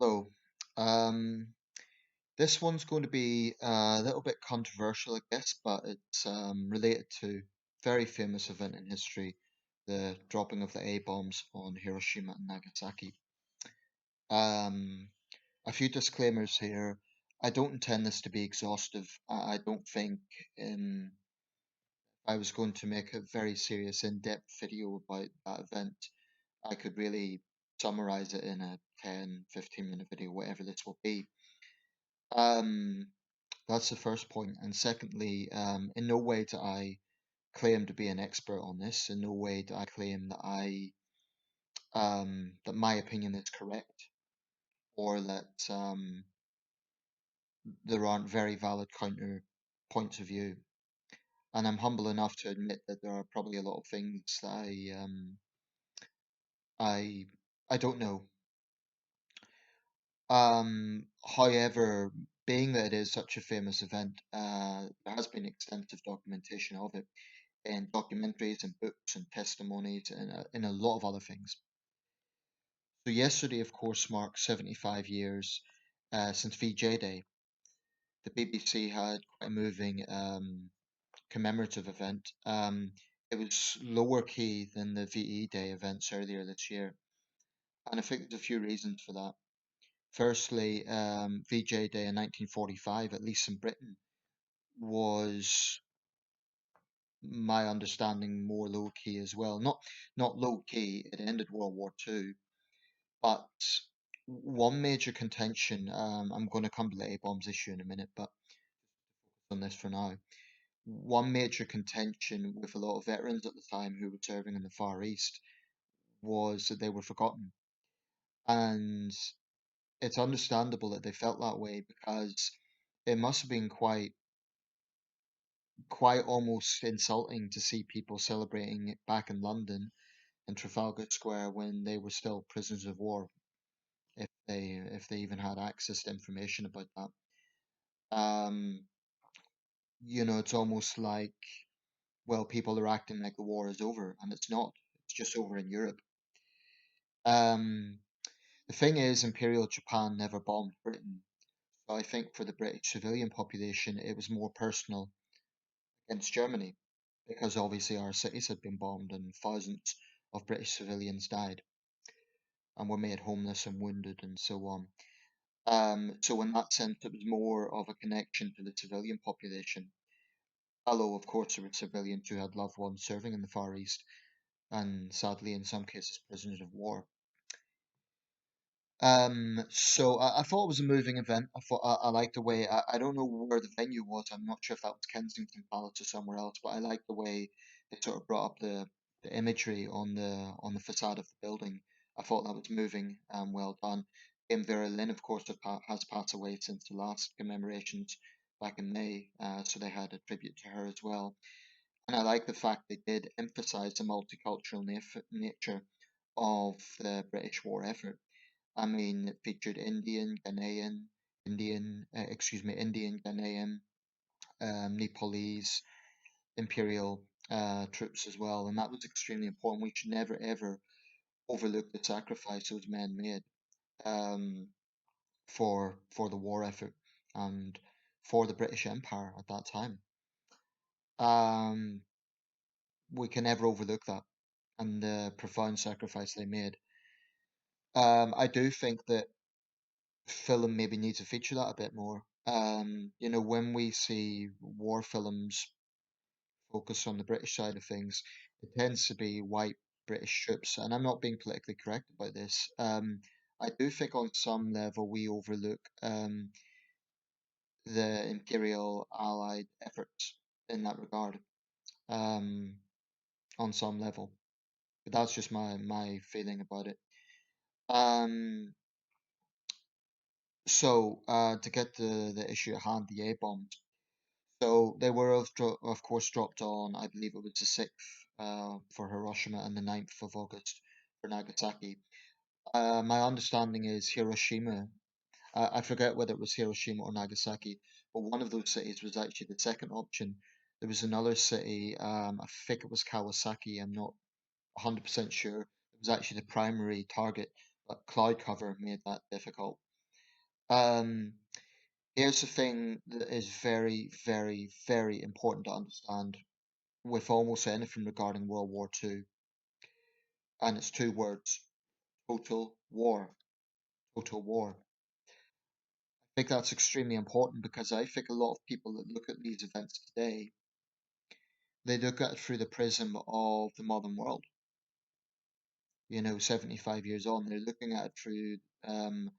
Hello. Um, this one's going to be a little bit controversial, I guess, but it's related to very famous event in history, the dropping of the A-bombs on Hiroshima and Nagasaki. Um, a few disclaimers here. I don't intend this to be exhaustive. I don't think I was going to make a very serious, in-depth video about that event. I could really summarize it in a 10, 15-minute video, whatever this will be. Um, That's the first point. And secondly, in no way do I claim to be an expert on this. In no way do I claim that that my opinion is correct or that there aren't very valid counter points of view. And I'm humble enough to admit that there are probably a lot of things that I I don't know. However, being that it is such a famous event, there has been extensive documentation of it in documentaries and books and testimonies and in a lot of other things. So yesterday, of course, marked 75 years since VJ Day. The BBC had quite a moving commemorative event. It was lower key than the VE Day events earlier this year, and I think there's a few reasons for that. Firstly, VJ Day in 1945, at least in Britain, was my understanding more low key as well. Not low key. It ended World War Two, but one major contention. I'm going to come to the A bombs issue in a minute, but on this for now. One major contention with a lot of veterans at the time who were serving in the Far East was that they were forgotten, and it's understandable that they felt that way because it must have been quite almost insulting to see people celebrating it back in London in Trafalgar Square when they were still prisoners of war, if they even had access to information about that. Um, it's almost like, well, people are acting like the war is over, and it's not. It's just over in Europe. Um, the thing is, Imperial Japan never bombed Britain. So I think for the British civilian population, it was more personal against Germany because obviously our cities had been bombed and thousands of British civilians died and were made homeless and wounded and so on. So in that sense, it was more of a connection to the civilian population. Although, of course, there were civilians who had loved ones serving in the Far East and sadly, in some cases, prisoners of war. So I thought it was a moving event. I thought I liked the way I don't know where the venue was. I'm not sure if that was Kensington Palace or somewhere else, but I liked the way they sort of brought up the imagery on the facade of the building. I thought that was moving and well done. Dame Vera Lynn, of course, has passed away since the last commemorations back in May, so they had a tribute to her as well. And I like the fact they did emphasize the multicultural nature of the British war effort. I mean, it featured Indian, Ghanaian, Nepalese, Imperial troops as well, and that was extremely important. We should never ever overlook the sacrifice those men made um, for the war effort and for the British Empire at that time. Um, we can never overlook that and the profound sacrifice they made. I do think that film maybe needs to feature that a bit more. When we see war films focus on the British side of things, it tends to be white British troops, and I'm not being politically correct about this. I do think on some level we overlook the Imperial Allied efforts in that regard, um, on some level. But that's just my feeling about it. Um, to get to the issue at hand, the A bombs. So they were of course dropped on, I believe it was the 6th for Hiroshima and the 9th of August for Nagasaki. My understanding is Hiroshima, I forget whether it was Hiroshima or Nagasaki, but one of those cities was actually the second option. There was another city, I think it was Kawasaki, I'm not 100% sure. It was actually the primary target, but cloud cover made that difficult. Um, Here's the thing that is very, very, very important to understand with almost anything regarding World War II, and it's two words: total war. Total war. I think that's extremely important because I think a lot of people that look at these events today, they look at it through the prism of the modern world. 75 years on, they're looking at it through um,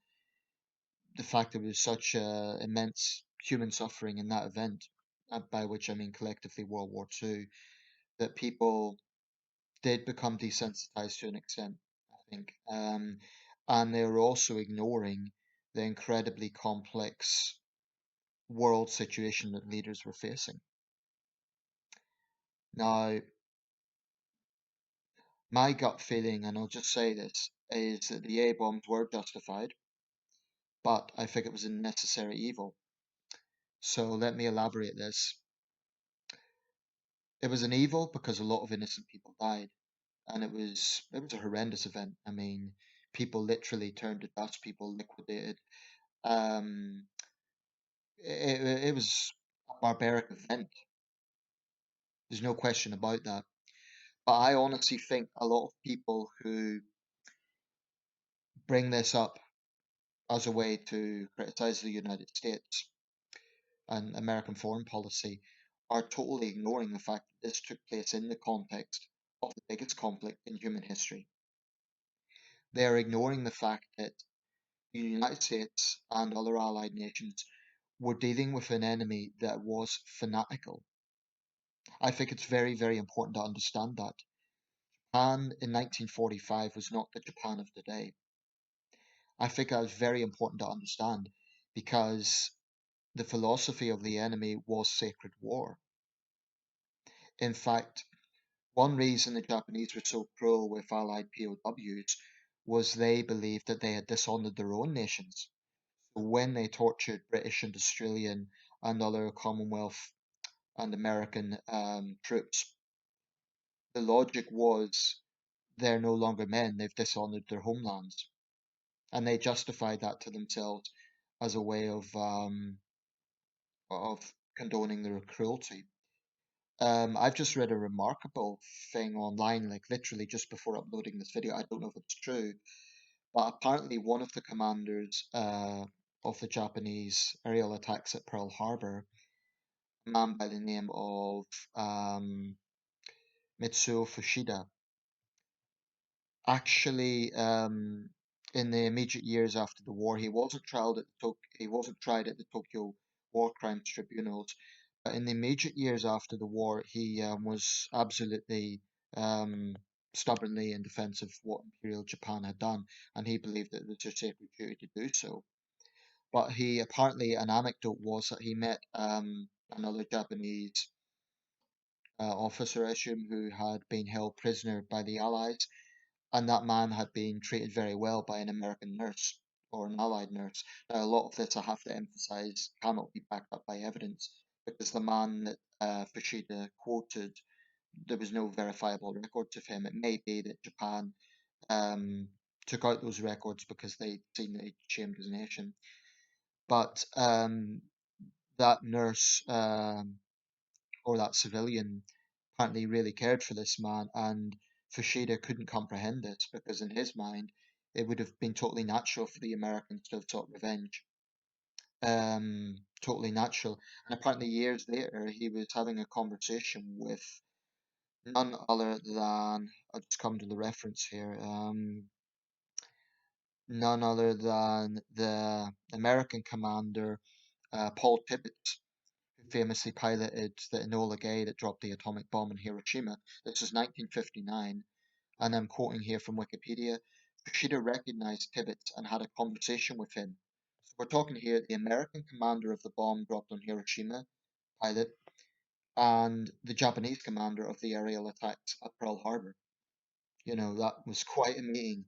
the fact that there was such immense human suffering in that event, by which I mean collectively World War II, that people did become desensitized to an extent, I think. And they were also ignoring the incredibly complex world situation that leaders were facing. Now, my gut feeling, and I'll just say this, is that the A bombs were justified, but I think it was a necessary evil. So let me elaborate this. It was an evil because a lot of innocent people died, and it was a horrendous event. I mean, people literally turned to dust, people liquidated. Um, it was a barbaric event. There's no question about that. But I honestly think a lot of people who bring this up as a way to criticize the United States and American foreign policy are totally ignoring the fact that this took place in the context of the biggest conflict in human history. They are ignoring the fact that the United States and other allied nations were dealing with an enemy that was fanatical. I think it's very, very important to understand that. Japan in 1945 was not the Japan of today. I think that is very important to understand because the philosophy of the enemy was sacred war. In fact, one reason the Japanese were so cruel with Allied POWs was they believed that they had dishonored their own nations. So when they tortured British and Australian and other Commonwealth and American troops, the logic was they're no longer men, they've dishonored their homelands. And they justified that to themselves as a way of condoning their cruelty. I've just read a remarkable thing online, like literally just before uploading this video. I don't know if it's true, but apparently one of the commanders of the Japanese aerial attacks at Pearl Harbor, a man by the name of um, Mitsuo Fushida, actually in the immediate years after the war, he wasn't tried at the Tokyo War Crimes Tribunals, but in the immediate years after the war, he was absolutely um, stubbornly in defense of what Imperial Japan had done, and he believed that it was their sacred duty to do so. But he apparently, an anecdote was that he met another Japanese officer, I assume, who had been held prisoner by the Allies, and that man had been treated very well by an American nurse or an Allied nurse. Now, a lot of this, I have to emphasize, cannot be backed up by evidence because the man that Fushida quoted, there was no verifiable records of him. It may be that Japan um, took out those records because they'd seen that he'd shamed his nation. But that nurse or that civilian apparently really cared for this man, and Fushida couldn't comprehend this because, in his mind, it would have been totally natural for the Americans to have sought revenge. Totally natural. And apparently, years later, he was having a conversation with none other than, I'll just come to the reference here, none other than the American commander, Paul Tibbets, who famously piloted the Enola Gay that dropped the atomic bomb in Hiroshima. This was 1959, and I'm quoting here from Wikipedia. Fushida recognized Tibbets and had a conversation with him. So we're talking here the American commander of the bomb dropped on Hiroshima, pilot, and the Japanese commander of the aerial attacks at Pearl Harbor. That was quite a meeting.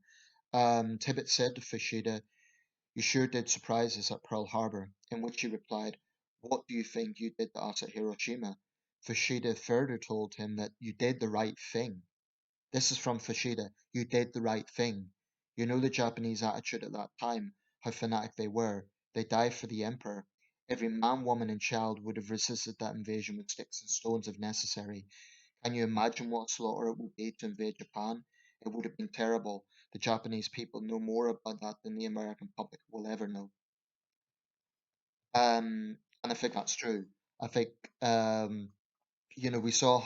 Tibbets said to Fushida, "You sure did surprise us at Pearl Harbor," in which he replied, "What do you think you did to us at Hiroshima?" Fushida further told him that you did the right thing. This is from Fushida. You did the right thing. You know the Japanese attitude at that time, how fanatic they were. They died for the emperor. Every man, woman, and child would have resisted that invasion with sticks and stones if necessary. Can you imagine what a slaughter it would be to invade Japan? It would have been terrible. The Japanese people know more about that than the American public will ever know. And I think that's true. I think, um, we saw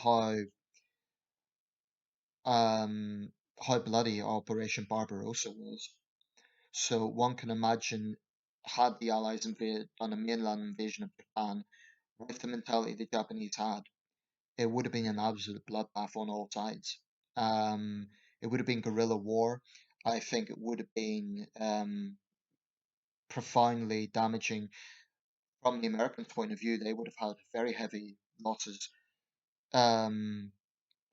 um, how bloody Operation Barbarossa was. So one can imagine, had the Allies invaded done a mainland invasion of Japan with the mentality the Japanese had, it would have been an absolute bloodbath on all sides. Um, it would have been guerrilla war. I think it would have been profoundly damaging from the Americans' point of view. They would have had very heavy losses. Um,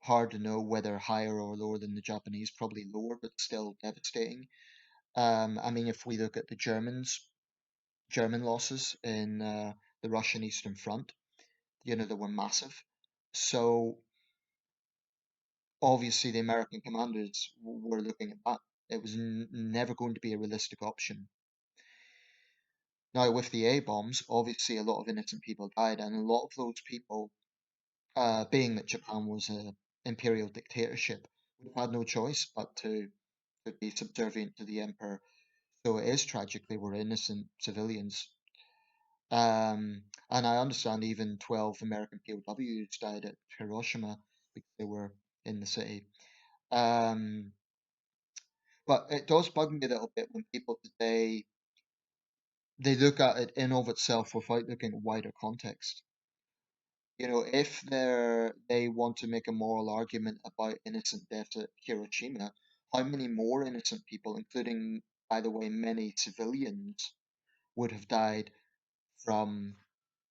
Hard to know whether higher or lower than the Japanese, probably lower, but still devastating. I mean, if we look at the German losses in the Russian Eastern Front, they were massive. So obviously, the American commanders were looking at that. It was never going to be a realistic option. Now, with the A bombs, obviously a lot of innocent people died, and a lot of those people, being that Japan was a imperial dictatorship, would have had no choice but to be subservient to the emperor. So it is tragic they were innocent civilians. And I understand even 12 American POWs died at Hiroshima because they were in the city. Um, but it does bug me a little bit when people today they look at it in of itself without looking at wider context. If they want to make a moral argument about innocent deaths at Hiroshima, how many more innocent people, including, by the way, many civilians, would have died from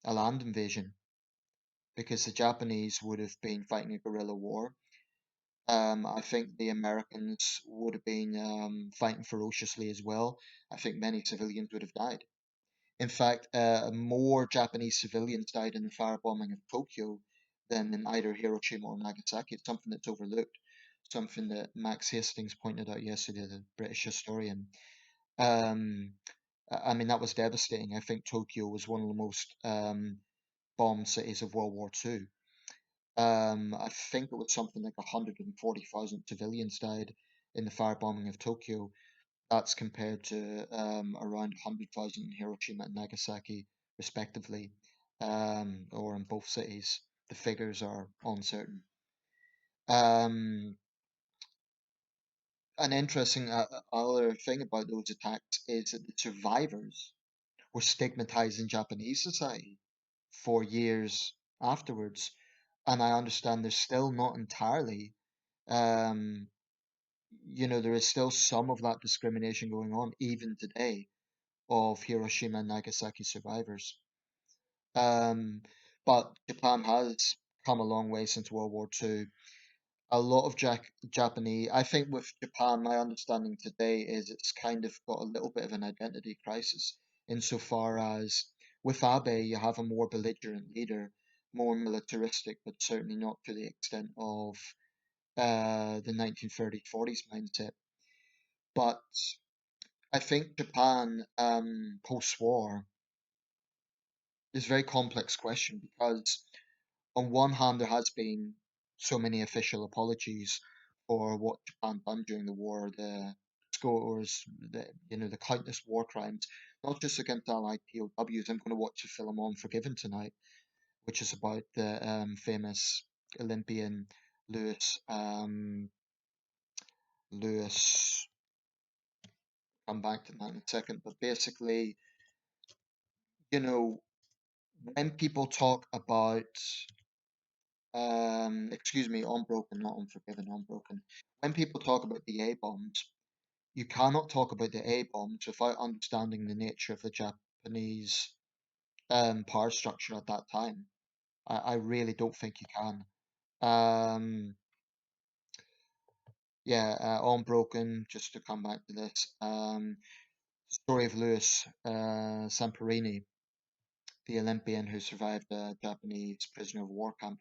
a land invasion? Because the Japanese would have been fighting a guerrilla war. I think the Americans would have been fighting ferociously as well. I think many civilians would have died. In fact, more Japanese civilians died in the firebombing of Tokyo than in either Hiroshima or Nagasaki. It's something that's overlooked, something that Max Hastings pointed out yesterday, the British historian. Um, I mean, that was devastating. I think Tokyo was one of the most bombed cities of World War II. I think it was something like 140,000 civilians died in the firebombing of Tokyo. That's compared to around 100,000 in Hiroshima and Nagasaki, respectively, or in both cities. The figures are uncertain. Um, an interesting other thing about those attacks is that the survivors were stigmatized in Japanese society for years afterwards. And I understand they're still not entirely. Um, there is still some of that discrimination going on even today of Hiroshima and Nagasaki survivors. Um, but Japan has come a long way since World War II. A lot of Japanese, I think with Japan, my understanding today is it's kind of got a little bit of an identity crisis insofar as with Abe, you have a more belligerent leader, more militaristic, but certainly not to the extent of the 1930s, 40s mindset. But I think Japan, post-war, is a very complex question because on one hand, there has been so many official apologies for what Japan done during the war, the scores, the countless war crimes, not just against Allied POWs. I'm going to watch a film on Forgiven tonight, which is about the famous Olympian Lewis. Lewis, come back to that in a second, but basically, you know, when people talk about excuse me, Unbroken, not Unforgiven, Unbroken. When people talk about the A bombs, you cannot talk about the A bombs without understanding the nature of the Japanese power structure at that time. I really don't think you can. Um, yeah, Unbroken, just to come back to this, the story of Louis Samperini, the Olympian who survived a Japanese prisoner of war camp.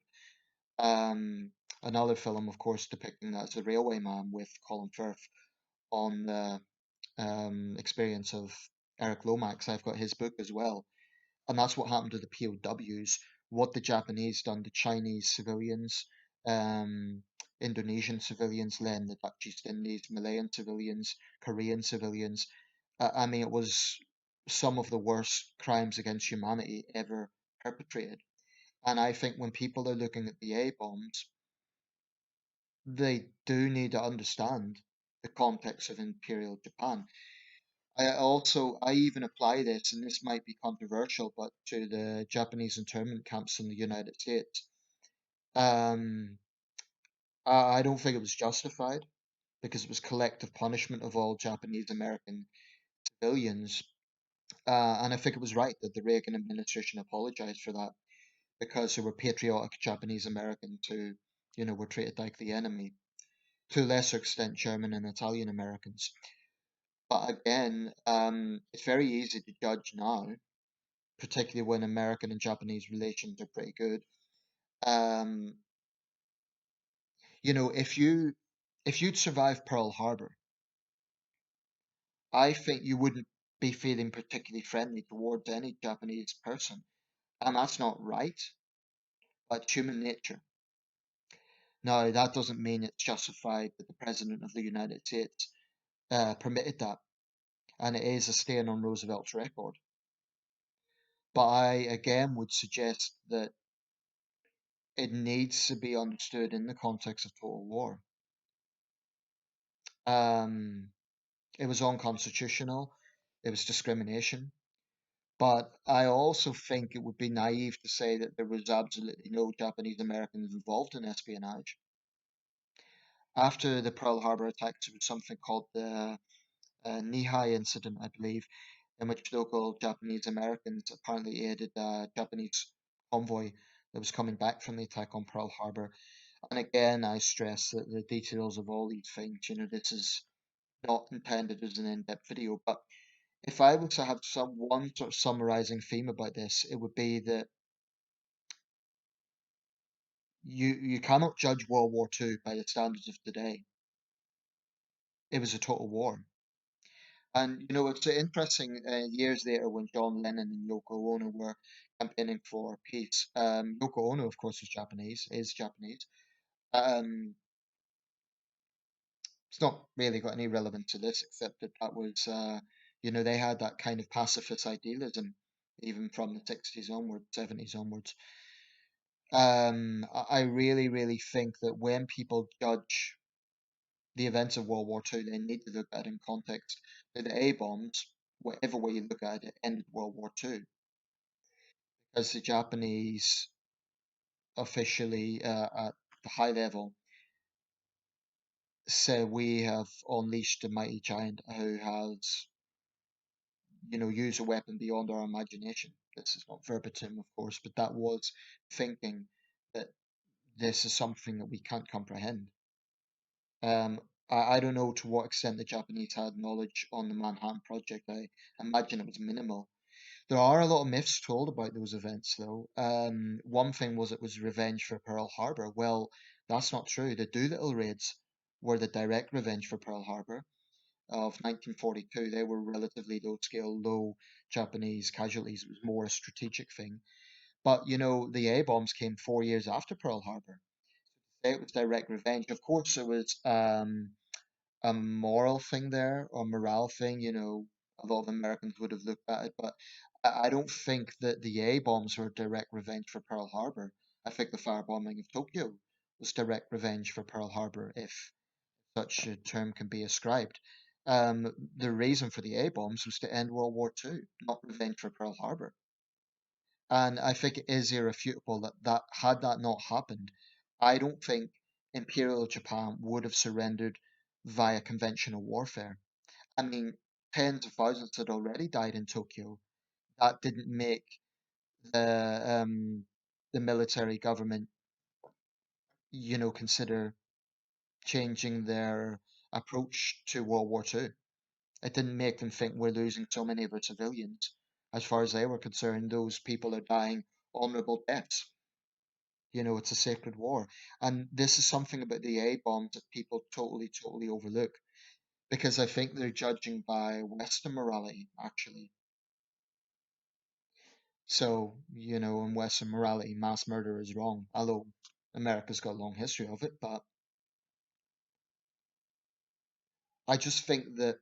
Um, Another film, of course, depicting that as a railway man with Colin Firth on the experience of Eric Lomax. I've got his book as well. And that's what happened to the POWs, what the Japanese done to Chinese civilians, um, Indonesian civilians, then the Dutch East Indies, Malayan civilians, Korean civilians. I mean, it was some of the worst crimes against humanity ever perpetrated. And I think when people are looking at the A bombs, they do need to understand the context of Imperial Japan. I even apply this, and this might be controversial, but to the Japanese internment camps in the United States. Um, I don't think it was justified because it was collective punishment of all Japanese American civilians. And I think it was right that the Reagan administration apologized for that because there were patriotic Japanese Americans who, were treated like the enemy. To a lesser extent, German and Italian Americans. But again, it's very easy to judge now, particularly when American and Japanese relations are pretty good. Um, if you'd survived Pearl Harbor, I think you wouldn't be feeling particularly friendly towards any Japanese person. And that's not right, but it's human nature. Now, that doesn't mean it's justified that the President of the United States permitted that, and it is a stain on Roosevelt's record. But I again would suggest that it needs to be understood in the context of total war. Um, it was unconstitutional, it was discrimination, but I also think it would be naive to say that there was absolutely no Japanese Americans involved in espionage. After the Pearl Harbor attacks, there was something called the Nihai incident, I believe, in which local Japanese Americans apparently aided a Japanese convoy that was coming back from the attack on Pearl Harbor. And again, I stress that the details of all these things, this is not intended as an in-depth video, but if I was to have one sort of summarizing theme about this, it would be that you cannot judge World War II by the standards of today. It was a total war. And it's interesting. Years later, when John Lennon and Yoko Ono were campaigning for peace, Yoko Ono, of course, is Japanese. Um, it's not really got any relevance to this, except that they had that kind of pacifist idealism, even from the 60s onwards, 70s onwards. I really, really think that when people judge the events of World War II, they need to look at it in context. The A bombs, whatever way you look at it, ended World War II because the Japanese officially at the high level say we have unleashed a mighty giant who has, used a weapon beyond our imagination. This is not verbatim, of course, but that was thinking that this is something that we can't comprehend. Um, I don't know to what extent the Japanese had knowledge on the Manhattan Project. I imagine it was minimal. There are a lot of myths told about those events, though. One thing was it was revenge for Pearl Harbor. Well, that's not true. The Doolittle raids were the direct revenge for Pearl Harbor of 1942. They were relatively low scale, low Japanese casualties. It was more a strategic thing. But, the A bombs came 4 years after Pearl Harbor. It was direct revenge. Of course, there was a moral thing there or morale thing. A lot of Americans would have looked at it, but I don't think that the A bombs were direct revenge for Pearl Harbor. I think the firebombing of Tokyo was direct revenge for Pearl Harbor, if such a term can be ascribed. The reason for the A bombs was to end World War II, not revenge for Pearl Harbor. And I think it is irrefutable that had that not happened, I don't think Imperial Japan would have surrendered via conventional warfare. I mean, tens of thousands had already died in Tokyo. That didn't make the military government, consider changing their approach to World War II. It didn't make them think we're losing so many of our civilians. As far as they were concerned, those people are dying honorable deaths. It's a sacred war. And this is something about the A bombs that people totally, totally overlook. because I think they're judging by Western morality, actually. So, in Western morality, mass murder is wrong, although America's got a long history of it. But I just think that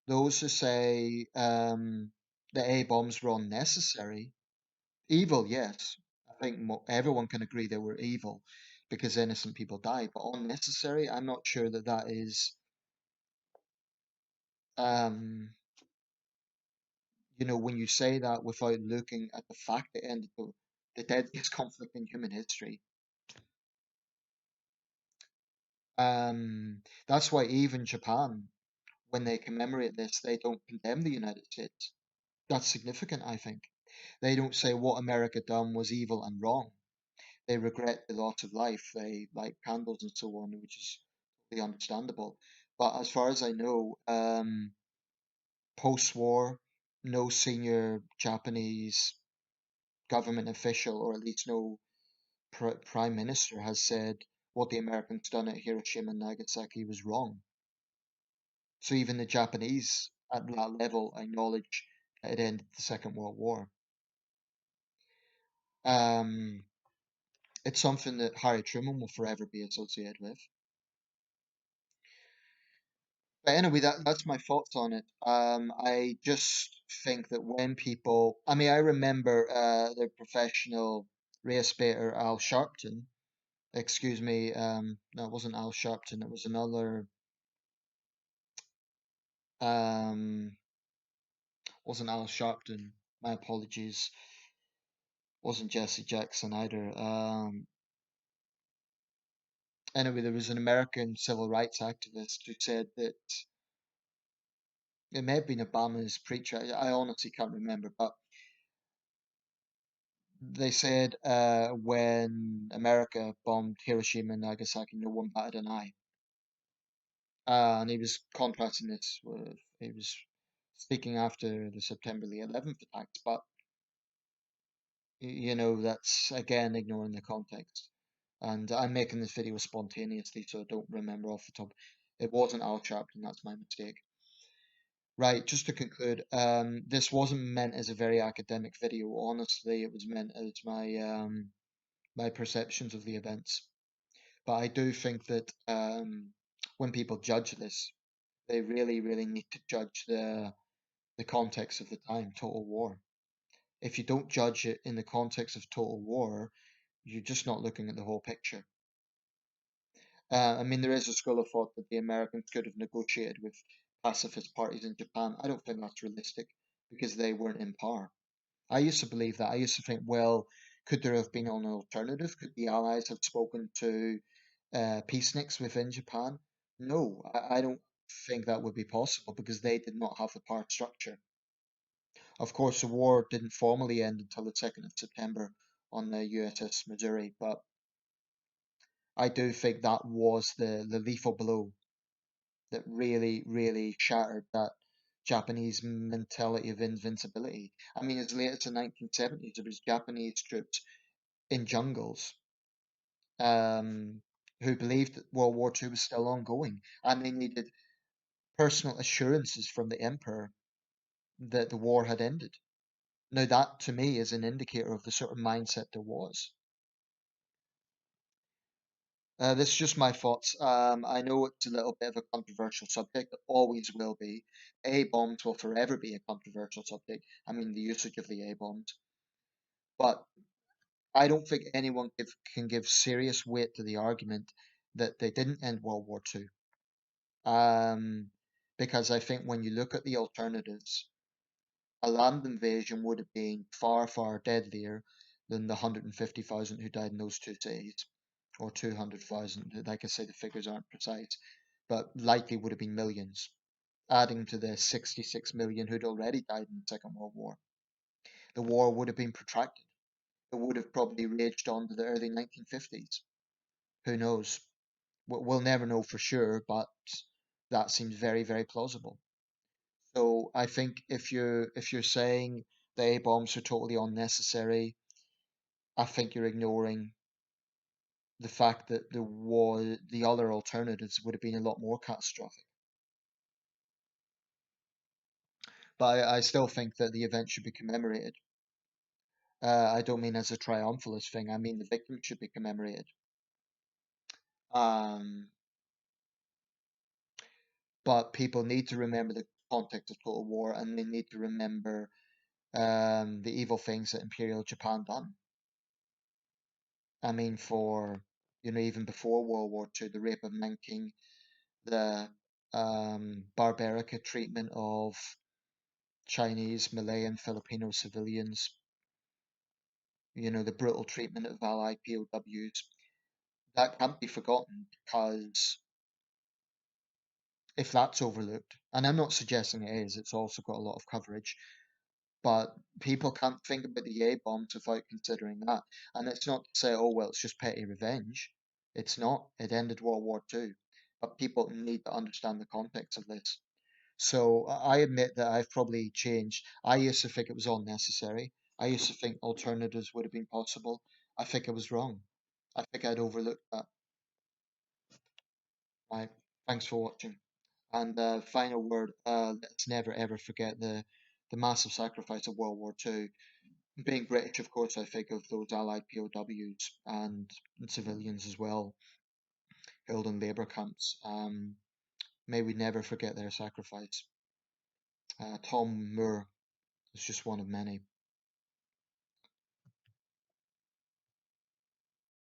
those who say the A bombs were unnecessary, evil, yes. I think everyone can agree they were evil because innocent people died, but unnecessary, I'm not sure that that is, um, when you say that without looking at the fact it ended the deadliest conflict in human history. That's why even Japan, when they commemorate this, they don't condemn the United States. That's significant, I think. They don't say what America done was evil and wrong. They regret the loss of life. They light candles and so on, which is totally understandable. But as far as I know, post-war, no senior Japanese government official, or at least no prime minister, has said what the Americans done at Hiroshima and Nagasaki was wrong. So even the Japanese at that level acknowledge that it ended the Second World War. Um, it's something that Harry Truman will forever be associated with. But anyway, that's my thoughts on it. I just think that when people, I mean, I remember the professional race baiter Al Sharpton. Excuse me, no, it wasn't Al Sharpton. It was another. Um, wasn't Al Sharpton. My apologies. Wasn't Jesse Jackson either. Anyway, there was an American civil rights activist who said that it may have been Obama's preacher. I honestly can't remember, but they said when America bombed Hiroshima and Nagasaki, no one batted an eye. And he was contrasting this with, he was speaking after the September the 11th attacks, but that's again ignoring the context. And I'm making this video spontaneously, so I don't remember off the top. It wasn't Al Sharpton, that's my mistake. Right, just to conclude, this wasn't meant as a very academic video. Honestly, it was meant as my perceptions of the events. But I do think that when people judge this, they really, really need to judge the context of the time, total war. If you don't judge it in the context of total war, you're just not looking at the whole picture. I mean, there is a school of thought that the Americans could have negotiated with pacifist parties in Japan. I don't think that's realistic because they weren't in power. I used to believe that. I used to think, well, could there have been an alternative? Could the Allies have spoken to peaceniks within Japan? No, I don't think that would be possible because they did not have the power structure. Of course, the war didn't formally end until the 2nd of September on the USS Missouri, but I do think that was the lethal blow that really, really shattered that Japanese mentality of invincibility. I mean, as late as the 1970s, there was Japanese troops in jungles um, who believed that World War II was still ongoing, and they needed personal assurances from the emperor that the war had ended. Now, that to me is an indicator of the sort of mindset there was. This is just my thoughts. I know it's a little bit of a controversial subject, it always will be. A bombs will forever be a controversial subject. I mean, the usage of the A bombs. But I don't think anyone can give serious weight to the argument that they didn't end World War II. Um, because I think when you look at the alternatives, a land invasion would have been far, far deadlier than the 150,000 who died in those two cities, or 200,000. Like I say, the figures aren't precise, but likely would have been millions, adding to the 66 million who'd already died in the Second World War. The war would have been protracted. It would have probably raged on to the early 1950s. Who knows? We'll never know for sure, but that seems very, very plausible. So I think if you're saying the A bombs are totally unnecessary, I think you're ignoring the fact that the other alternatives would have been a lot more catastrophic. but I still think that the event should be commemorated. I don't mean as a triumphalist thing. I mean the victims should be commemorated. Um, but people need to remember the context of total war, and they need to remember the evil things that Imperial Japan done. I mean, for even before World War II, the rape of Nanking, the barbaric treatment of Chinese, Malay, and Filipino civilians, the brutal treatment of Allied POWs. That can't be forgotten because if that's overlooked, and I'm not suggesting it is, it's also got a lot of coverage, but people can't think about the A bombs without considering that. And it's not to say, oh, well, it's just petty revenge. It's not. It ended World War II. But people need to understand the context of this. So I admit that I've probably changed. I used to think it was unnecessary. I used to think alternatives would have been possible. I think I was wrong. I think I'd overlooked that. Right. Thanks for watching. And final word, let's never ever forget the massive sacrifice of World War II. Being British, of course, I think of those Allied POWs and civilians as well, held in labour camps. May we never forget their sacrifice. Tom Moore is just one of many.